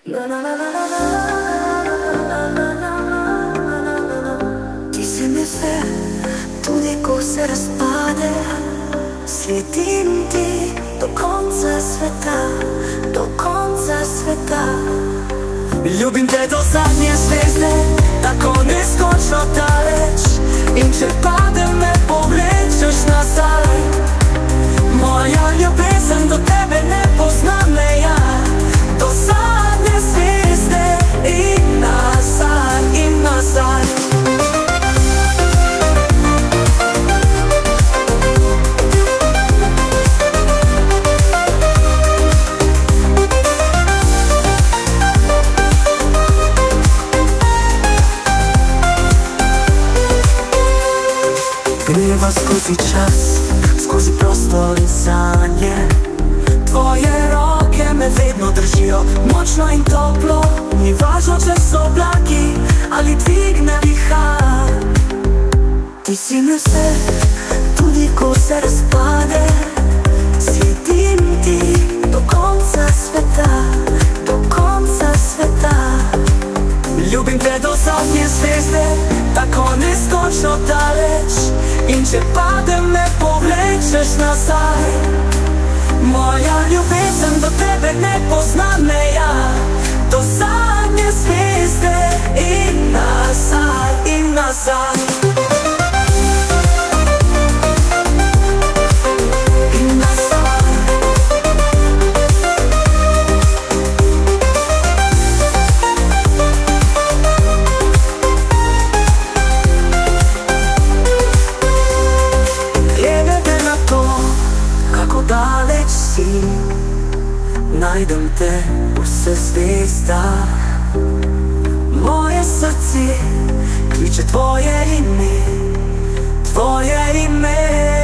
Ti si mi vse, tudi ko se razpade. Sledim ti do konca sveta, do konca sveta. Ljubim te do zadnje zvezde, tako neskončno daleč. In če padem, me povlečeš nazaj. Moja ljubezen do tebe ne pozna meja. Do zadnje zvezde in nazaj, in nazaj. Greva skozi čas, skozi prostor in sanje. Tvoje roke me vedno držijo močno in toplo. Ni važno, če so oblaki ali dvigne vihar. Ti si mi vse, tudi ko se razpade. Sledim ti do konca sveta, do konca sveta. Ljubim te do zadnje zvezde, tako neskončno daleč. In če padem, me povlečeš nazaj. Moja ljubezen do tebe ne pozna meja. Do zadnje zvezde in nazaj, in nazaj. In nazaj. Glede na to, kako daleč si, najdem te v vseh zvezdah. Moje srce kliče tvoje ime, tvoje ime.